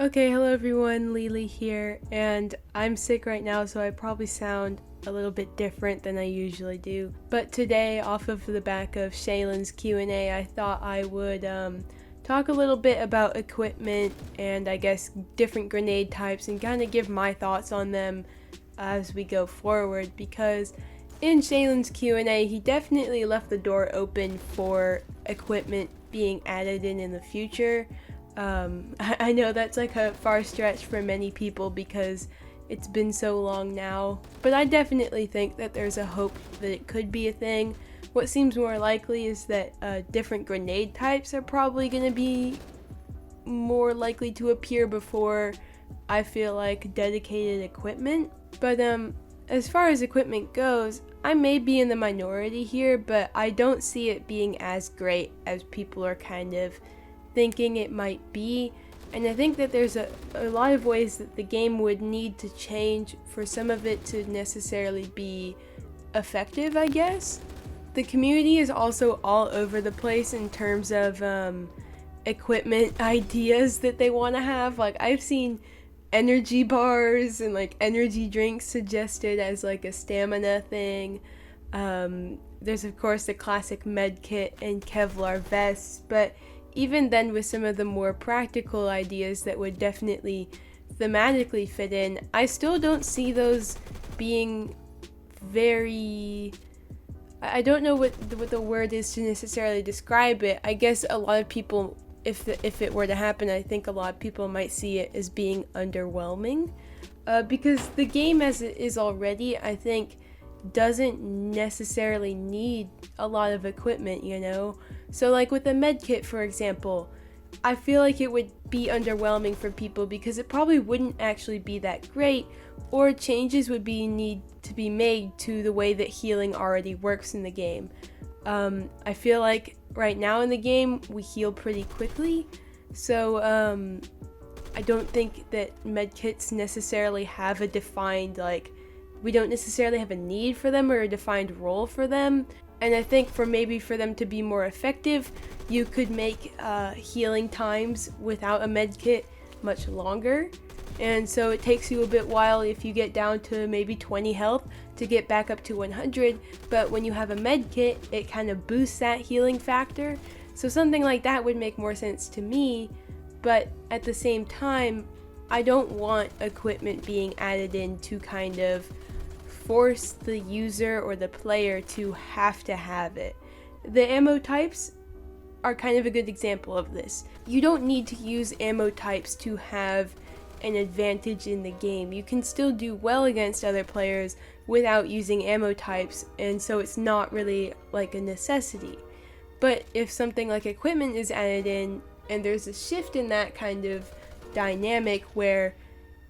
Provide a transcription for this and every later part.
Okay, hello everyone, Lily here, and I'm sick right now, so I probably sound a little bit different than I usually do. But today, off of the back of Shaylin's Q&A, I thought I would talk a little bit about equipment and I guess different grenade types and kind of give my thoughts on them as we go forward, because in Shaylin's Q&A, he definitely left the door open for equipment being added in the future. I know that's like a far stretch for many people because it's been so long now, but I definitely think that there's a hope that it could be a thing. What seems more likely is that different grenade types are probably going to be more likely to appear before I feel like dedicated equipment. But as far as equipment goes, I may be in the minority here, but I don't see it being as great as people are kind of thinking it might be. And I think that there's a lot of ways that the game would need to change for some of it to necessarily be effective, I guess. The community is also all over the place in terms of equipment ideas that they want to have. Like, I've seen energy bars and like energy drinks suggested as like a stamina thing. There's of course the classic med kit and Kevlar vests, but even then, with some of the more practical ideas that would definitely thematically fit in, I still don't see those being very... I don't know what the word is to necessarily describe it. I guess a lot of people, if it were to happen, I think a lot of people might see it as being underwhelming. Because the game as it is already, I think, doesn't necessarily need a lot of equipment, you know? So like with a med kit, for example, I feel like it would be underwhelming for people because it probably wouldn't actually be that great, or changes would need to be made to the way that healing already works in the game. I feel like right now in the game we heal pretty quickly, so I don't think that med kits necessarily have a defined, like, we don't necessarily have a need for them or a defined role for them. And I think for them to be more effective, you could make healing times without a med kit much longer. And so it takes you a bit while if you get down to maybe 20 health to get back up to 100. But when you have a med kit, it kind of boosts that healing factor. So something like that would make more sense to me. But at the same time, I don't want equipment being added in to kind of force the user or the player to have it. The ammo types are kind of a good example of this. You don't need to use ammo types to have an advantage in the game. You can still do well against other players without using ammo types, and so it's not really like a necessity. But if something like equipment is added in, and there's a shift in that kind of dynamic where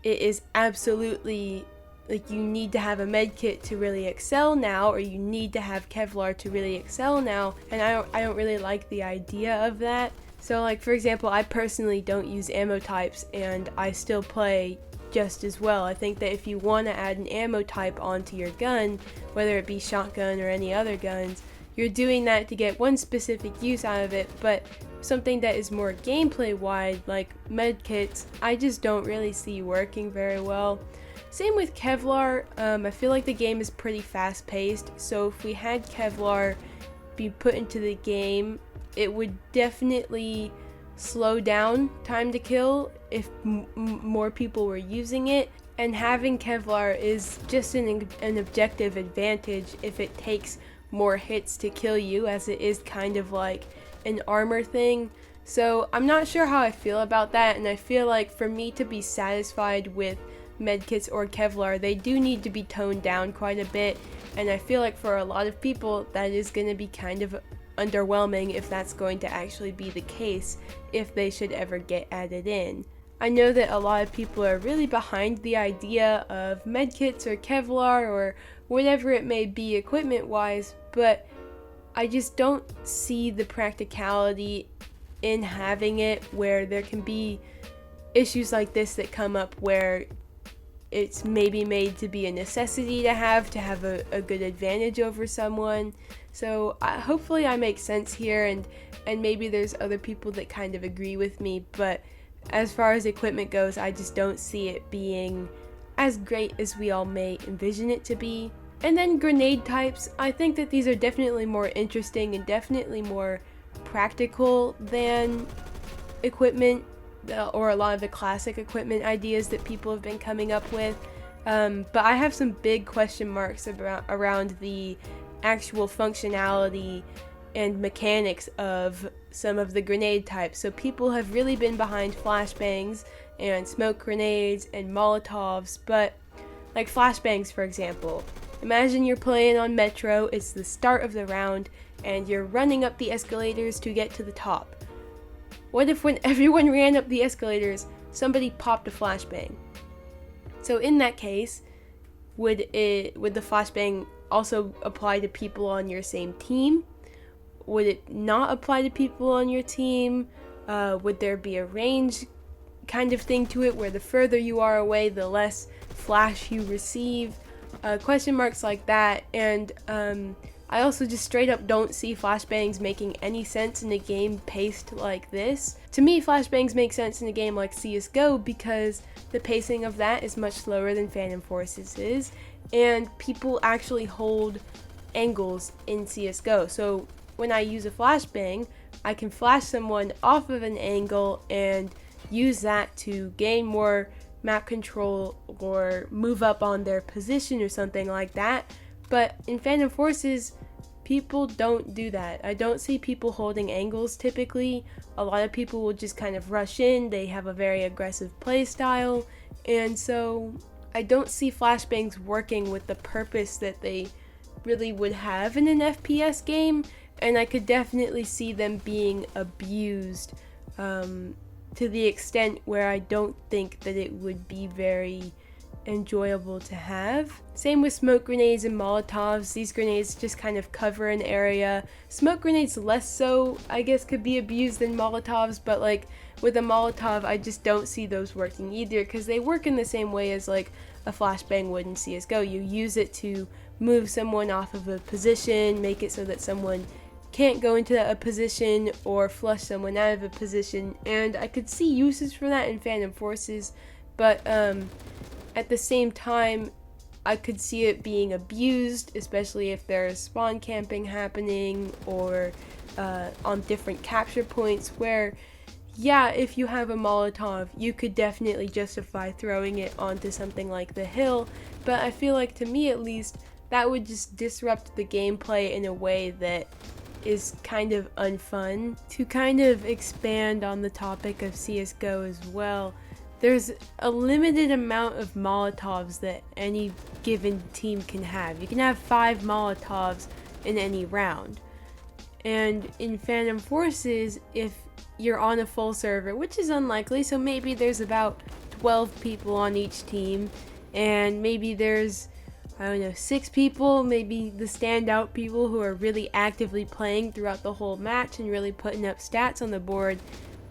it is absolutely like you need to have a med kit to really excel now, or you need to have Kevlar to really excel now, and I don't really like the idea of that. So like, for example, I personally don't use ammo types and I still play just as well. I think that if you want to add an ammo type onto your gun, whether it be shotgun or any other guns, you're doing that to get one specific use out of it, but something that is more gameplay wide, like med kits, I just don't really see working very well. Same with Kevlar. I feel like the game is pretty fast paced, so if we had Kevlar be put into the game, it would definitely slow down time to kill if more people were using it. And having Kevlar is just an objective advantage if it takes more hits to kill you, as it is kind of like an armor thing. So I'm not sure how I feel about that, and I feel like for me to be satisfied with medkits or Kevlar, they do need to be toned down quite a bit, and I feel like for a lot of people that is going to be kind of underwhelming if that's going to actually be the case, if they should ever get added in. I know that a lot of people are really behind the idea of medkits or Kevlar or whatever it may be equipment wise, but I just don't see the practicality in having it, where there can be issues like this that come up where it's maybe made to be a necessity to have a good advantage over someone. So hopefully I make sense here, and maybe there's other people that kind of agree with me, but as far as equipment goes, I just don't see it being as great as we all may envision it to be. And then grenade types, I think that these are definitely more interesting and definitely more practical than equipment, or a lot of the classic equipment ideas that people have been coming up with. But I have some big question marks around the actual functionality and mechanics of some of the grenade types. So people have really been behind flashbangs and smoke grenades and Molotovs, but like flashbangs, for example. Imagine you're playing on Metro, it's the start of the round, and you're running up the escalators to get to the top. What if when everyone ran up the escalators, somebody popped a flashbang? So in that case, would the flashbang also apply to people on your same team? Would it not apply to people on your team? Would there be a range kind of thing to it where the further you are away, the less flash you receive? Question marks like that. And I also just straight up don't see flashbangs making any sense in a game paced like this. To me, flashbangs make sense in a game like CSGO because the pacing of that is much slower than Phantom Forces is, and people actually hold angles in CSGO. So when I use a flashbang, I can flash someone off of an angle and use that to gain more map control or move up on their position or something like that. But in Phantom Forces, people don't do that. I don't see people holding angles typically. A lot of people will just kind of rush in. They have a very aggressive play style, and so I don't see flashbangs working with the purpose that they really would have in an FPS game, and I could definitely see them being abused to the extent where I don't think that it would be very enjoyable to have. Same with smoke grenades and Molotovs. These grenades just kind of cover an area. Smoke grenades less so, I guess, could be abused than Molotovs, but like with a Molotov, I just don't see those working either because they work in the same way as like a flashbang would in CSGO. You use it to move someone off of a position, make it so that someone can't go into a position, or flush someone out of a position, and I could see uses for that in Phantom Forces, but at the same time, I could see it being abused, especially if there's spawn camping happening or on different capture points where, yeah, if you have a Molotov, you could definitely justify throwing it onto something like the hill, but I feel like, to me at least, that would just disrupt the gameplay in a way that is kind of unfun. To kind of expand on the topic of CSGO as well, there's a limited amount of Molotovs that any given team can have. You can have 5 Molotovs in any round. And in Phantom Forces, if you're on a full server, which is unlikely, so maybe there's about 12 people on each team, and maybe there's, I don't know, 6 people, maybe the standout people who are really actively playing throughout the whole match and really putting up stats on the board.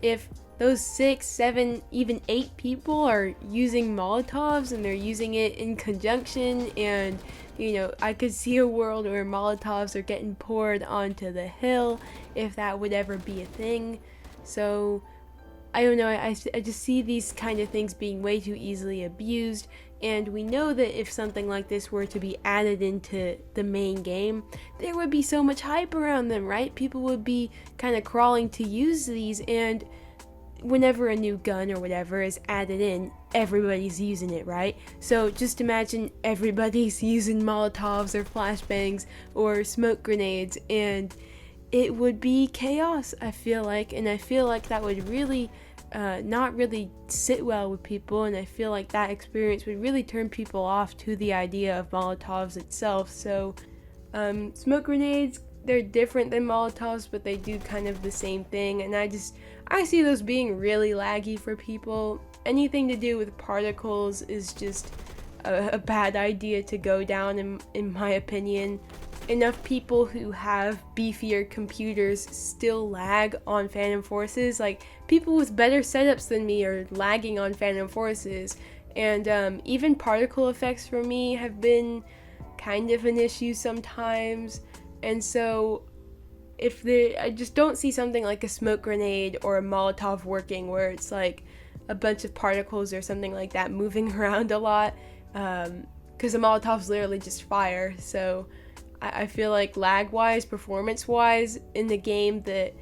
If those 6, 7, even 8 people are using Molotovs and they're using it in conjunction, and you know, I could see a world where Molotovs are getting poured onto the hill, if that would ever be a thing. So I don't know, I just see these kind of things being way too easily abused, and we know that if something like this were to be added into the main game, there would be so much hype around them, right? People would be kind of crawling to use these, and whenever a new gun or whatever is added in, everybody's using it, right? So just imagine everybody's using Molotovs or flashbangs or smoke grenades, and it would be chaos, I feel like, and I feel like that would really not really sit well with people, and I feel like that experience would really turn people off to the idea of Molotovs itself. So smoke grenades, they're different than Molotovs, but they do kind of the same thing, and I see those being really laggy for people. Anything to do with particles is just a bad idea to go down, in my opinion. Enough people who have beefier computers still lag on Phantom Forces. Like, people with better setups than me are lagging on Phantom Forces, and even particle effects for me have been kind of an issue sometimes. And so I just don't see something like a smoke grenade or a Molotov working where it's like a bunch of particles or something like that moving around a lot, because a Molotov's literally just fire. So I feel like lag-wise, performance-wise, in the game that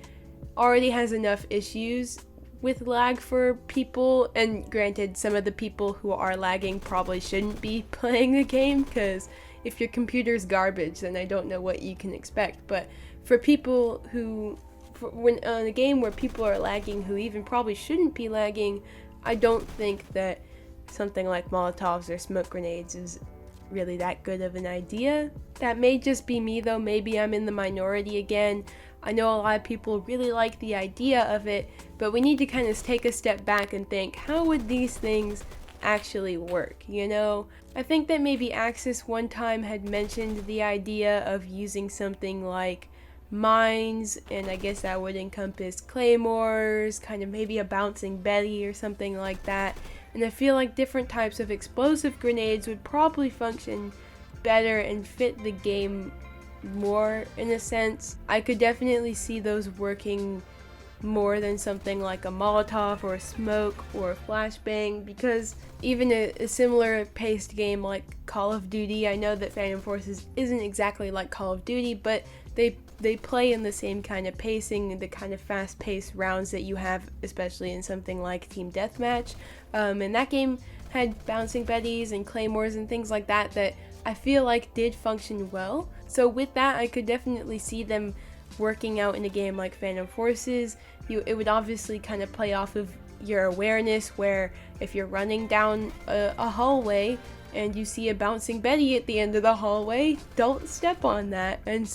already has enough issues with lag for people, and granted, some of the people who are lagging probably shouldn't be playing the game, because if your computer's garbage, then I don't know what you can expect. But for people who, when on a game where people are lagging who even probably shouldn't be lagging, I don't think that something like Molotovs or smoke grenades is really that good of an idea. That may just be me though, maybe I'm in the minority again. I know a lot of people really like the idea of it, but we need to kind of take a step back and think, how would these things actually work, you know? I think that maybe Axis one time had mentioned the idea of using something like mines, and I guess that would encompass claymores, kind of maybe a bouncing Betty or something like that. And I feel like different types of explosive grenades would probably function better and fit the game more in a sense. I could definitely see those working more than something like a Molotov or a smoke or a flashbang, because even a similar paced game like Call of Duty, I know that Phantom Forces isn't exactly like Call of Duty, but they play in the same kind of pacing, the kind of fast-paced rounds that you have, especially in something like Team Deathmatch. And that game had bouncing Bettys and claymores and things like that that I feel like did function well. So with that, I could definitely see them working out in a game like Phantom Forces. It would obviously kind of play off of your awareness, where if you're running down a hallway and you see a bouncing Betty at the end of the hallway, don't step on that. And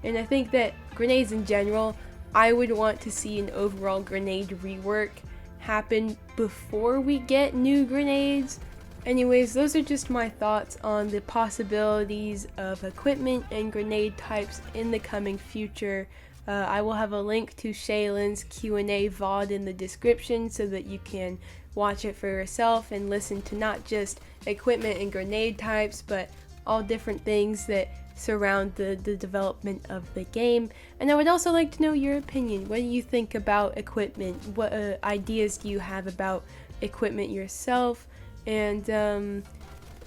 I think that grenades in general, I would want to see an overall grenade rework happen before we get new grenades. Anyways, those are just my thoughts on the possibilities of equipment and grenade types in the coming future. I will have a link to Shaylin's Q&A VOD in the description so that you can watch it for yourself and listen to not just equipment and grenade types, but all different things that surround the development of the game. And I would also like to know your opinion. What do you think about equipment? What ideas do you have about equipment yourself? And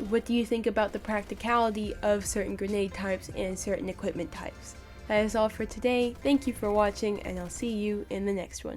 what do you think about the practicality of certain grenade types and certain equipment types? That is all for today. Thank you for watching, and I'll see you in the next one.